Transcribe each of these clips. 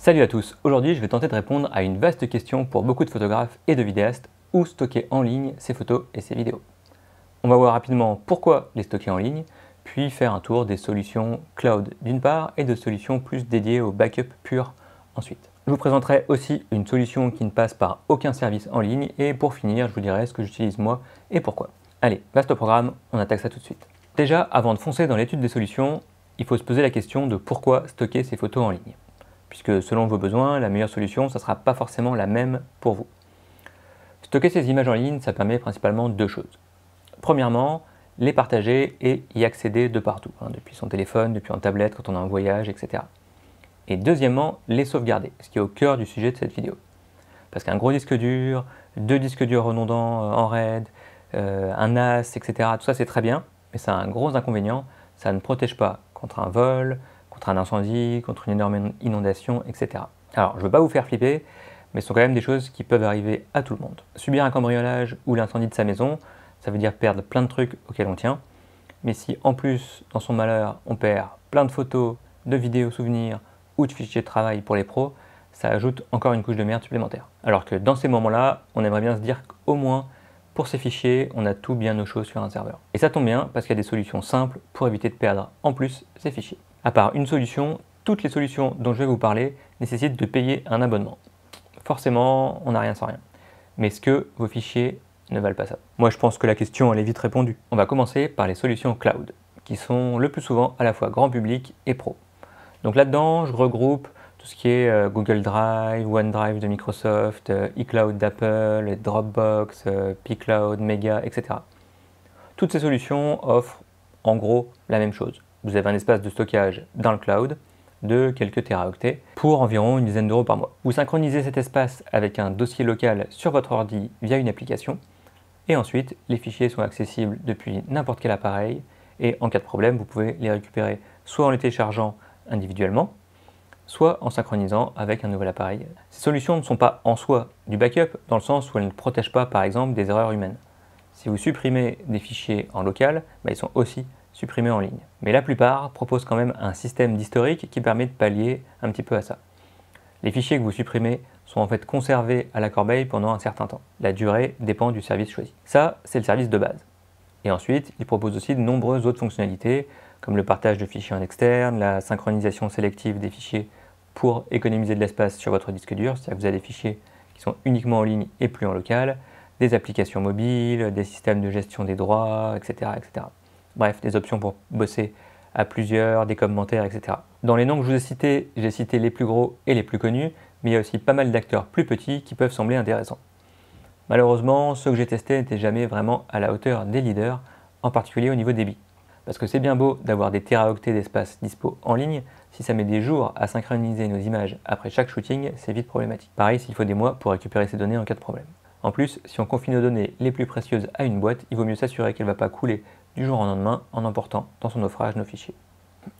Salut à tous, aujourd'hui je vais tenter de répondre à une vaste question pour beaucoup de photographes et de vidéastes, où stocker en ligne ses photos et ses vidéos. On va voir rapidement pourquoi les stocker en ligne, puis faire un tour des solutions cloud d'une part et de solutions plus dédiées au backup pur ensuite. Je vous présenterai aussi une solution qui ne passe par aucun service en ligne et pour finir je vous dirai ce que j'utilise moi et pourquoi. Allez, vaste programme, on attaque ça tout de suite. Déjà, avant de foncer dans l'étude des solutions, il faut se poser la question de pourquoi stocker ses photos en ligne. Puisque selon vos besoins, la meilleure solution, ça ne sera pas forcément la même pour vous. Stocker ces images en ligne, ça permet principalement deux choses. Premièrement, les partager et y accéder de partout, depuis son téléphone, depuis une tablette, quand on est en voyage, etc. Et deuxièmement, les sauvegarder, ce qui est au cœur du sujet de cette vidéo. Parce qu'un gros disque dur, deux disques durs redondants en RAID, un NAS, etc., tout ça c'est très bien, mais ça a un gros inconvénient, ça ne protège pas contre un vol, contre un incendie, contre une énorme inondation, etc. Alors, je ne veux pas vous faire flipper, mais ce sont quand même des choses qui peuvent arriver à tout le monde. Subir un cambriolage ou l'incendie de sa maison, ça veut dire perdre plein de trucs auxquels on tient. Mais si en plus, dans son malheur, on perd plein de photos, de vidéos souvenirs ou de fichiers de travail pour les pros, ça ajoute encore une couche de merde supplémentaire. Alors que dans ces moments-là, on aimerait bien se dire qu'au moins, pour ces fichiers, on a tout bien au chaud sur un serveur. Et ça tombe bien parce qu'il y a des solutions simples pour éviter de perdre en plus ces fichiers. À part une solution, toutes les solutions dont je vais vous parler nécessitent de payer un abonnement. Forcément, on n'a rien sans rien. Mais est-ce que vos fichiers ne valent pas ça? Moi, je pense que la question, elle est vite répondue. On va commencer par les solutions cloud, qui sont le plus souvent à la fois grand public et pro. Donc là-dedans, je regroupe tout ce qui est Google Drive, OneDrive de Microsoft, iCloud d'Apple, Dropbox, pCloud, Mega, etc. Toutes ces solutions offrent en gros la même chose. Vous avez un espace de stockage dans le cloud de quelques téraoctets pour environ une dizaine d'euros par mois. Vous synchronisez cet espace avec un dossier local sur votre ordi via une application et ensuite les fichiers sont accessibles depuis n'importe quel appareil et en cas de problème vous pouvez les récupérer soit en les téléchargeant individuellement, soit en synchronisant avec un nouvel appareil. Ces solutions ne sont pas en soi du backup dans le sens où elles ne protègent pas par exemple des erreurs humaines. Si vous supprimez des fichiers en local, ils sont aussi supprimés en ligne. Mais la plupart proposent quand même un système d'historique qui permet de pallier un petit peu à ça. Les fichiers que vous supprimez sont en fait conservés à la corbeille pendant un certain temps. La durée dépend du service choisi. Ça, c'est le service de base. Et ensuite, il propose aussi de nombreuses autres fonctionnalités, comme le partage de fichiers en externe, la synchronisation sélective des fichiers pour économiser de l'espace sur votre disque dur, c'est-à-dire que vous avez des fichiers qui sont uniquement en ligne et plus en local, des applications mobiles, des systèmes de gestion des droits, etc., etc. Bref, des options pour bosser à plusieurs, des commentaires, etc. Dans les noms que je vous ai cités, j'ai cité les plus gros et les plus connus, mais il y a aussi pas mal d'acteurs plus petits qui peuvent sembler intéressants. Malheureusement, ceux que j'ai testés n'étaient jamais vraiment à la hauteur des leaders, en particulier au niveau débit. Parce que c'est bien beau d'avoir des téraoctets d'espace dispo en ligne, si ça met des jours à synchroniser nos images après chaque shooting, c'est vite problématique. Pareil s'il faut des mois pour récupérer ces données en cas de problème. En plus, si on confie nos données les plus précieuses à une boîte, il vaut mieux s'assurer qu'elle ne va pas couler du jour au lendemain en emportant dans son naufrage nos fichiers.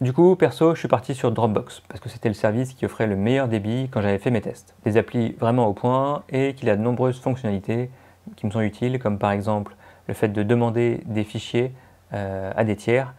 Du coup, perso, je suis parti sur Dropbox parce que c'était le service qui offrait le meilleur débit quand j'avais fait mes tests. Des applis vraiment au point et qu'il a de nombreuses fonctionnalités qui me sont utiles, comme par exemple le fait de demander des fichiers à des tiers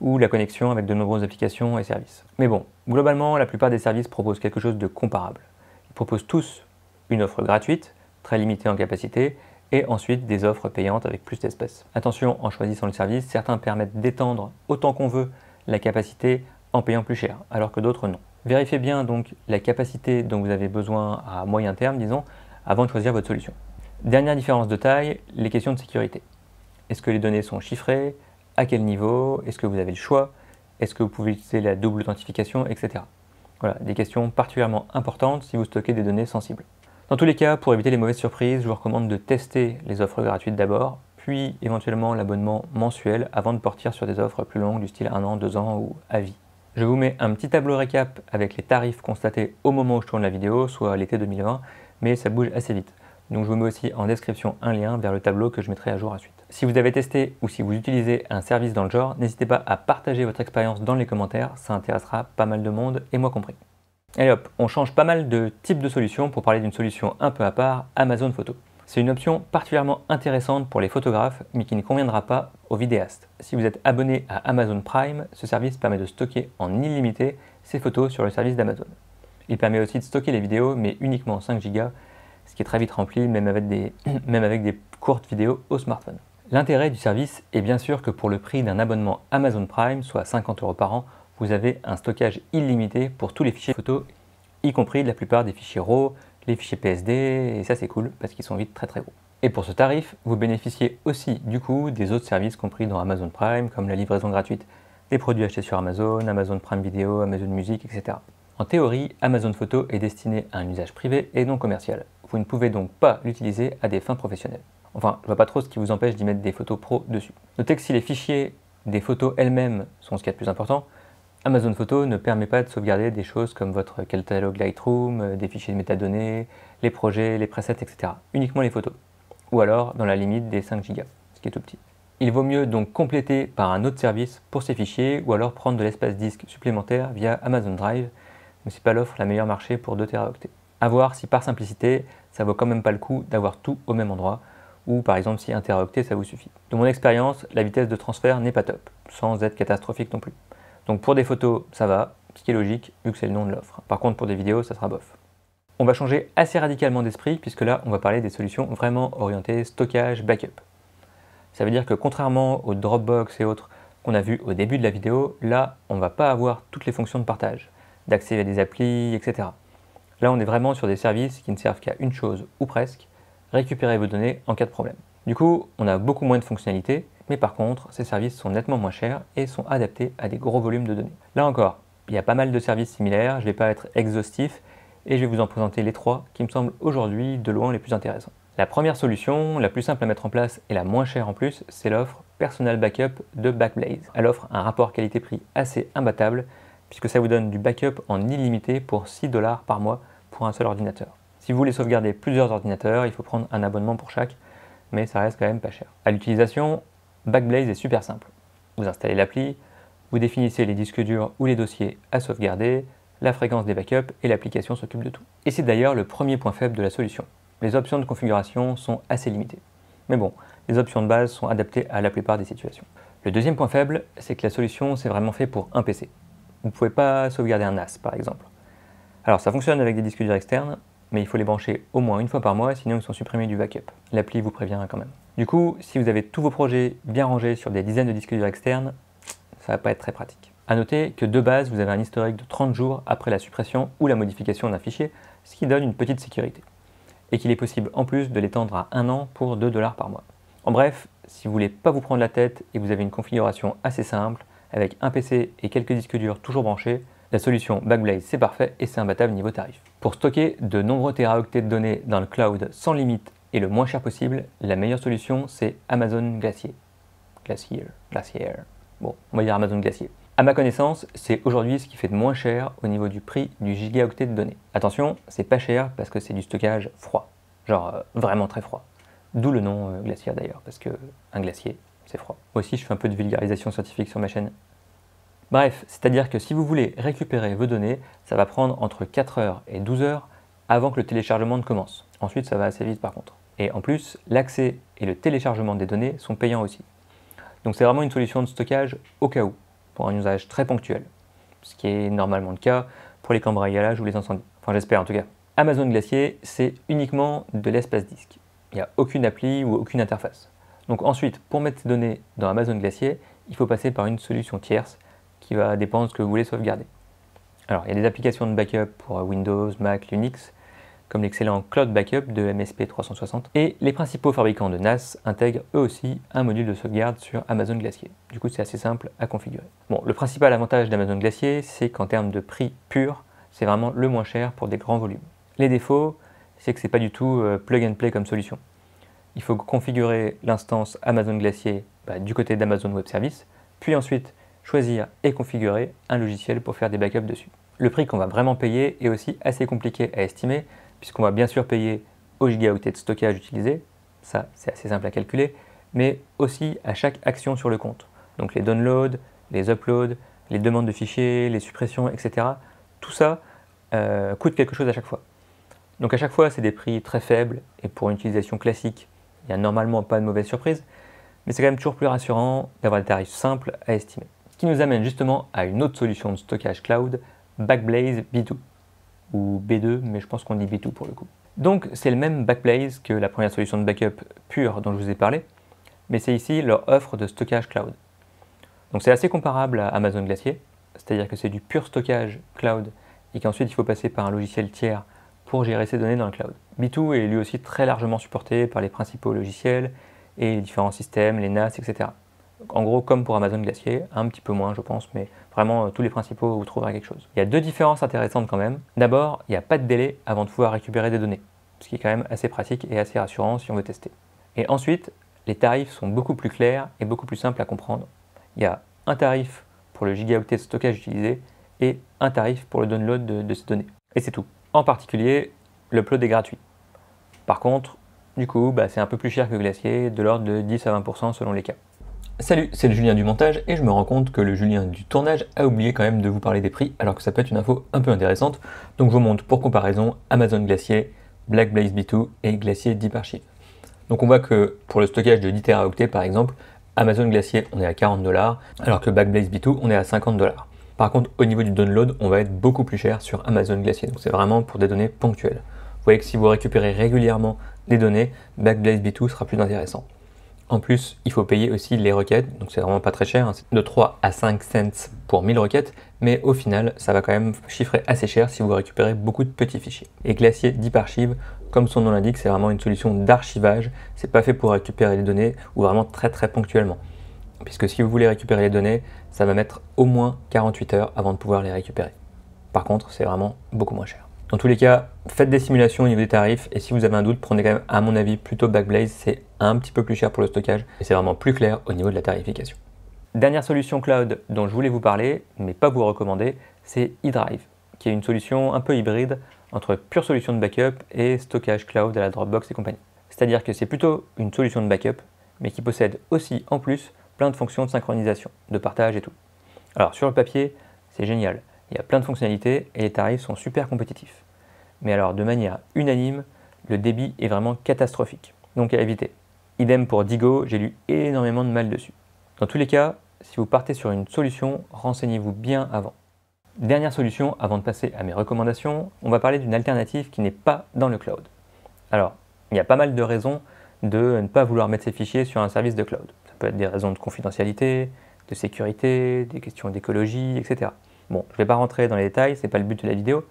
ou la connexion avec de nombreuses applications et services. Mais bon, globalement, la plupart des services proposent quelque chose de comparable. Ils proposent tous une offre gratuite, très limitée en capacité, et ensuite des offres payantes avec plus d'espace. Attention, en choisissant le service, certains permettent d'étendre autant qu'on veut la capacité en payant plus cher, alors que d'autres non. Vérifiez bien donc la capacité dont vous avez besoin à moyen terme, disons, avant de choisir votre solution. Dernière différence de taille, les questions de sécurité. Est-ce que les données sont chiffrées? À quel niveau? Est-ce que vous avez le choix? Est-ce que vous pouvez utiliser la double authentification, etc. Voilà, des questions particulièrement importantes si vous stockez des données sensibles. Dans tous les cas, pour éviter les mauvaises surprises, je vous recommande de tester les offres gratuites d'abord, puis éventuellement l'abonnement mensuel avant de partir sur des offres plus longues du style 1 an, 2 ans ou à vie. Je vous mets un petit tableau récap avec les tarifs constatés au moment où je tourne la vidéo, soit l'été 2020, mais ça bouge assez vite. Donc je vous mets aussi en description un lien vers le tableau que je mettrai à jour ensuite. Si vous avez testé ou si vous utilisez un service dans le genre, n'hésitez pas à partager votre expérience dans les commentaires, ça intéressera pas mal de monde et moi compris. Allez hop, on change pas mal de types de solutions pour parler d'une solution un peu à part, Amazon Photo. C'est une option particulièrement intéressante pour les photographes, mais qui ne conviendra pas aux vidéastes. Si vous êtes abonné à Amazon Prime, ce service permet de stocker en illimité ses photos sur le service d'Amazon. Il permet aussi de stocker les vidéos, mais uniquement 5 Go, ce qui est très vite rempli, même avec des courtes vidéos au smartphone. L'intérêt du service est bien sûr que pour le prix d'un abonnement Amazon Prime, soit 50 € par an, vous avez un stockage illimité pour tous les fichiers photos, y compris la plupart des fichiers RAW, les fichiers PSD, et ça c'est cool parce qu'ils sont vite très très gros. Et pour ce tarif, vous bénéficiez aussi du coup des autres services compris dans Amazon Prime, comme la livraison gratuite des produits achetés sur Amazon, Amazon Prime Video, Amazon Music, etc. En théorie, Amazon Photo est destiné à un usage privé et non commercial. Vous ne pouvez donc pas l'utiliser à des fins professionnelles. Enfin, je vois pas trop ce qui vous empêche d'y mettre des photos pro dessus. Notez que si les fichiers des photos elles-mêmes sont ce qu'il y a de plus important, Amazon Photo ne permet pas de sauvegarder des choses comme votre catalogue Lightroom, des fichiers de métadonnées, les projets, les presets, etc. Uniquement les photos. Ou alors dans la limite des 5 Go, ce qui est tout petit. Il vaut mieux donc compléter par un autre service pour ces fichiers ou alors prendre de l'espace disque supplémentaire via Amazon Drive, mais c'est pas l'offre la meilleure marché pour 2 Teraoctets. A voir si par simplicité, ça vaut quand même pas le coup d'avoir tout au même endroit, ou par exemple si 1 Teraoctet ça vous suffit. De mon expérience, la vitesse de transfert n'est pas top, sans être catastrophique non plus. Donc pour des photos, ça va, ce qui est logique vu que c'est le nom de l'offre. Par contre pour des vidéos, ça sera bof. On va changer assez radicalement d'esprit puisque là, on va parler des solutions vraiment orientées stockage, backup. Ça veut dire que contrairement aux Dropbox et autres qu'on a vu au début de la vidéo, là, on ne va pas avoir toutes les fonctions de partage, d'accès à des applis, etc. Là, on est vraiment sur des services qui ne servent qu'à une chose, ou presque, récupérer vos données en cas de problème. Du coup, on a beaucoup moins de fonctionnalités, mais par contre, ces services sont nettement moins chers et sont adaptés à des gros volumes de données. Là encore, il y a pas mal de services similaires, je ne vais pas être exhaustif, et je vais vous en présenter les 3 qui me semblent aujourd'hui de loin les plus intéressants. La première solution, la plus simple à mettre en place et la moins chère en plus, c'est l'offre Personal Backup de Backblaze. Elle offre un rapport qualité-prix assez imbattable, puisque ça vous donne du backup en illimité pour 6 $ par mois pour un seul ordinateur. Si vous voulez sauvegarder plusieurs ordinateurs, il faut prendre un abonnement pour chaque, mais ça reste quand même pas cher. À l'utilisation, Backblaze est super simple. Vous installez l'appli, vous définissez les disques durs ou les dossiers à sauvegarder, la fréquence des backups et l'application s'occupe de tout. Et c'est d'ailleurs le premier point faible de la solution. Les options de configuration sont assez limitées. Mais bon, les options de base sont adaptées à la plupart des situations. Le deuxième point faible, c'est que la solution c'est vraiment fait pour un PC. Vous ne pouvez pas sauvegarder un NAS par exemple. Alors ça fonctionne avec des disques durs externes, mais il faut les brancher au moins une fois par mois, sinon ils sont supprimés du backup. L'appli vous prévient quand même. Du coup, si vous avez tous vos projets bien rangés sur des dizaines de disques durs externes, ça va pas être très pratique. A noter que de base, vous avez un historique de 30 jours après la suppression ou la modification d'un fichier, ce qui donne une petite sécurité. Et qu'il est possible en plus de l'étendre à 1 an pour 2 $ par mois. En bref, si vous voulez pas vous prendre la tête et que vous avez une configuration assez simple, avec un PC et quelques disques durs toujours branchés, la solution Backblaze c'est parfait et c'est imbattable niveau tarif. Pour stocker de nombreux téraoctets de données dans le cloud sans limite et le moins cher possible, la meilleure solution c'est Amazon Glacier. Glacier. Bon, on va dire Amazon Glacier. À ma connaissance, c'est aujourd'hui ce qui fait de moins cher au niveau du prix du gigaoctet de données. Attention, c'est pas cher parce que c'est du stockage froid, genre vraiment très froid. D'où le nom glaciaire d'ailleurs, parce que un glacier, c'est froid. Moi aussi, je fais un peu de vulgarisation scientifique sur ma chaîne. Bref, c'est-à-dire que si vous voulez récupérer vos données, ça va prendre entre 4 heures et 12 heures avant que le téléchargement ne commence. Ensuite, ça va assez vite par contre. Et en plus, l'accès et le téléchargement des données sont payants aussi. Donc c'est vraiment une solution de stockage au cas où, pour un usage très ponctuel, ce qui est normalement le cas pour les cambriolages ou les incendies. Enfin j'espère en tout cas. Amazon Glacier, c'est uniquement de l'espace disque. Il n'y a aucune appli ou aucune interface. Donc ensuite, pour mettre ces données dans Amazon Glacier, il faut passer par une solution tierce qui va dépendre de ce que vous voulez sauvegarder. Alors il y a des applications de backup pour Windows, Mac, Linux, comme l'excellent Cloud Backup de MSP 360. Et les principaux fabricants de NAS intègrent eux aussi un module de sauvegarde sur Amazon Glacier. Du coup, c'est assez simple à configurer. Bon, le principal avantage d'Amazon Glacier, c'est qu'en termes de prix pur, c'est vraiment le moins cher pour des grands volumes. Les défauts, c'est que c'est pas du tout plug and play comme solution. Il faut configurer l'instance Amazon Glacier du côté d'Amazon Web Services, puis ensuite choisir et configurer un logiciel pour faire des backups dessus. Le prix qu'on va vraiment payer est aussi assez compliqué à estimer, puisqu'on va bien sûr payer au gigaoctet de stockage utilisé, ça c'est assez simple à calculer, mais aussi à chaque action sur le compte. Donc les downloads, les uploads, les demandes de fichiers, les suppressions, etc. Tout ça coûte quelque chose à chaque fois. Donc à chaque fois c'est des prix très faibles, et pour une utilisation classique, il n'y a normalement pas de mauvaise surprise, mais c'est quand même toujours plus rassurant d'avoir des tarifs simples à estimer. Ce qui nous amène justement à une autre solution de stockage cloud, Backblaze B2. ou B2, mais je pense qu'on dit B2 pour le coup. Donc c'est le même Backblaze que la première solution de backup pure dont je vous ai parlé, mais c'est ici leur offre de stockage cloud. Donc c'est assez comparable à Amazon Glacier, c'est-à-dire que c'est du pur stockage cloud et qu'ensuite il faut passer par un logiciel tiers pour gérer ces données dans le cloud. B2 est lui aussi très largement supporté par les principaux logiciels et les différents systèmes, les NAS, etc. Donc, en gros, comme pour Amazon Glacier, un petit peu moins je pense, mais vraiment tous les principaux, vous trouverez quelque chose. Il y a deux différences intéressantes quand même. D'abord, il n'y a pas de délai avant de pouvoir récupérer des données, ce qui est quand même assez pratique et assez rassurant si on veut tester. Et ensuite, les tarifs sont beaucoup plus clairs et beaucoup plus simples à comprendre. Il y a un tarif pour le gigaoctet de stockage utilisé et un tarif pour le download de ces données. Et c'est tout. En particulier, l'upload est gratuit. Par contre, du coup, c'est un peu plus cher que Glacier, de l'ordre de 10 à 20% selon les cas. Salut, c'est le Julien du montage et je me rends compte que le Julien du tournage a oublié quand même de vous parler des prix alors que ça peut être une info un peu intéressante. Donc je vous montre pour comparaison Amazon Glacier, Backblaze B2 et Glacier Deep Archive. Donc on voit que pour le stockage de 10 Teraoctets par exemple, Amazon Glacier on est à 40$ alors que Backblaze B2 on est à 50$. Par contre au niveau du download on va être beaucoup plus cher sur Amazon Glacier, donc c'est vraiment pour des données ponctuelles. Vous voyez que si vous récupérez régulièrement des données, Backblaze B2 sera plus intéressant. En plus, il faut payer aussi les requêtes, donc c'est vraiment pas très cher, hein, de 3 à 5 cents pour 1000 requêtes, mais au final, ça va quand même chiffrer assez cher si vous récupérez beaucoup de petits fichiers. Et Glacier Deep Archive, comme son nom l'indique, c'est vraiment une solution d'archivage, c'est pas fait pour récupérer les données ou vraiment très ponctuellement. Puisque si vous voulez récupérer les données, ça va mettre au moins 48 heures avant de pouvoir les récupérer. Par contre, c'est vraiment beaucoup moins cher. Dans tous les cas, faites des simulations au niveau des tarifs et si vous avez un doute, prenez quand même, à mon avis, plutôt Backblaze, c'est un petit peu plus cher pour le stockage et c'est vraiment plus clair au niveau de la tarification. Dernière solution cloud dont je voulais vous parler, mais pas vous recommander, c'est eDrive, qui est une solution un peu hybride entre pure solution de backup et stockage cloud à la Dropbox et compagnie. C'est-à-dire que c'est plutôt une solution de backup, mais qui possède aussi en plus plein de fonctions de synchronisation, de partage et tout. Alors sur le papier, c'est génial. Il y a plein de fonctionnalités et les tarifs sont super compétitifs. Mais alors, de manière unanime, le débit est vraiment catastrophique. Donc à éviter. Idem pour Digo, j'ai lu énormément de mal dessus. Dans tous les cas, si vous partez sur une solution, renseignez-vous bien avant. Dernière solution, avant de passer à mes recommandations, on va parler d'une alternative qui n'est pas dans le cloud. Alors, il y a pas mal de raisons de ne pas vouloir mettre ces fichiers sur un service de cloud. Ça peut être des raisons de confidentialité, de sécurité, des questions d'écologie, etc. Bon, je ne vais pas rentrer dans les détails, ce n'est pas le but de la vidéo,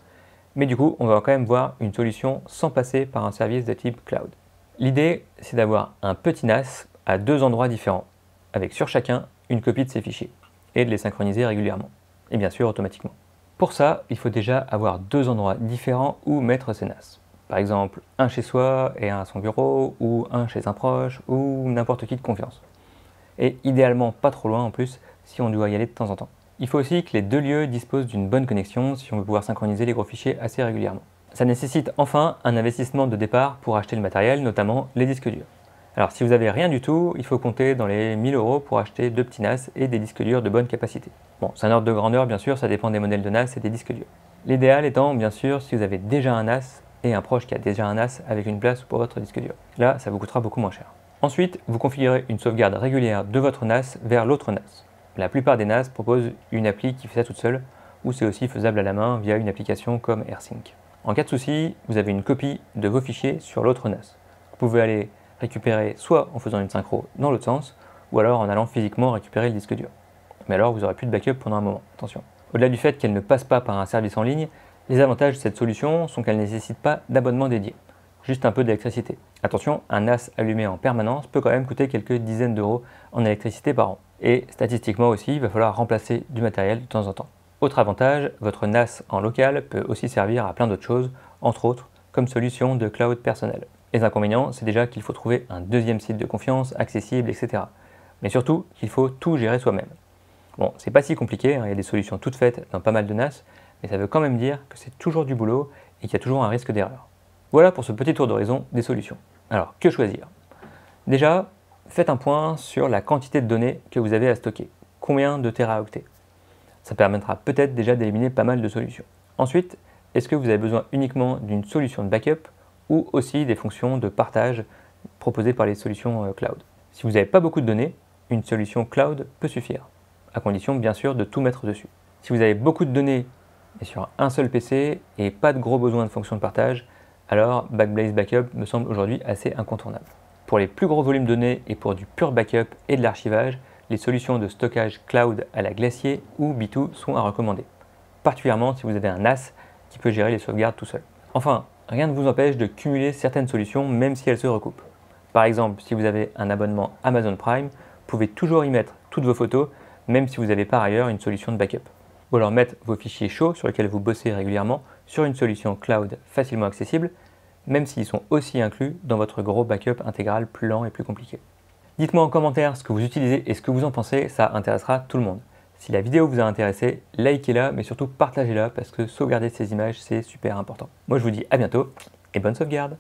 mais du coup, on va quand même voir une solution sans passer par un service de type cloud. L'idée, c'est d'avoir un petit NAS à deux endroits différents, avec sur chacun une copie de ces fichiers, et de les synchroniser régulièrement, et bien sûr automatiquement. Pour ça, il faut déjà avoir deux endroits différents où mettre ces NAS. Par exemple, un chez soi et un à son bureau, ou un chez un proche, ou n'importe qui de confiance. Et idéalement pas trop loin en plus, si on doit y aller de temps en temps. Il faut aussi que les deux lieux disposent d'une bonne connexion si on veut pouvoir synchroniser les gros fichiers assez régulièrement. Ça nécessite enfin un investissement de départ pour acheter le matériel, notamment les disques durs. Alors si vous n'avez rien du tout, il faut compter dans les 1000 € pour acheter deux petits NAS et des disques durs de bonne capacité. Bon, c'est un ordre de grandeur bien sûr, ça dépend des modèles de NAS et des disques durs. L'idéal étant bien sûr si vous avez déjà un NAS et un proche qui a déjà un NAS avec une place pour votre disque dur. Là, ça vous coûtera beaucoup moins cher. Ensuite, vous configurez une sauvegarde régulière de votre NAS vers l'autre NAS. La plupart des NAS proposent une appli qui fait ça toute seule, ou c'est aussi faisable à la main via une application comme AirSync. En cas de souci, vous avez une copie de vos fichiers sur l'autre NAS. Vous pouvez aller récupérer soit en faisant une synchro dans l'autre sens, ou alors en allant physiquement récupérer le disque dur. Mais alors vous n'aurez plus de backup pendant un moment, attention. Au-delà du fait qu'elle ne passe pas par un service en ligne, les avantages de cette solution sont qu'elle ne nécessite pas d'abonnement dédié, juste un peu d'électricité. Attention, un NAS allumé en permanence peut quand même coûter quelques dizaines d'euros en électricité par an. Et statistiquement aussi, il va falloir remplacer du matériel de temps en temps. Autre avantage, votre NAS en local peut aussi servir à plein d'autres choses, entre autres comme solution de cloud personnel. Les inconvénients, c'est déjà qu'il faut trouver un deuxième site de confiance, accessible, etc. Mais surtout qu'il faut tout gérer soi-même. Bon, c'est pas si compliqué, hein, il y a des solutions toutes faites dans pas mal de NAS, mais ça veut quand même dire que c'est toujours du boulot et qu'il y a toujours un risque d'erreur. Voilà pour ce petit tour d'horizon des solutions. Alors, que choisir? Déjà, faites un point sur la quantité de données que vous avez à stocker. Combien de téraoctets? Ça permettra peut-être déjà d'éliminer pas mal de solutions. Ensuite, est-ce que vous avez besoin uniquement d'une solution de backup ou aussi des fonctions de partage proposées par les solutions cloud? Si vous n'avez pas beaucoup de données, une solution cloud peut suffire, à condition bien sûr de tout mettre dessus. Si vous avez beaucoup de données et sur un seul PC et pas de gros besoin de fonction de partage, alors Backblaze Backup me semble aujourd'hui assez incontournable. Pour les plus gros volumes de données et pour du pur backup et de l'archivage, les solutions de stockage cloud à la Glacier ou B2 sont à recommander, particulièrement si vous avez un NAS qui peut gérer les sauvegardes tout seul. Enfin, rien ne vous empêche de cumuler certaines solutions même si elles se recoupent. Par exemple, si vous avez un abonnement Amazon Prime, vous pouvez toujours y mettre toutes vos photos, même si vous avez par ailleurs une solution de backup. Ou alors mettre vos fichiers chauds sur lesquels vous bossez régulièrement sur une solution cloud facilement accessible, même s'ils sont aussi inclus dans votre gros backup intégral plus lent et plus compliqué. Dites-moi en commentaire ce que vous utilisez et ce que vous en pensez, ça intéressera tout le monde. Si la vidéo vous a intéressé, likez-la, mais surtout partagez-la parce que sauvegarder ces images, c'est super important. Moi je vous dis à bientôt et bonne sauvegarde!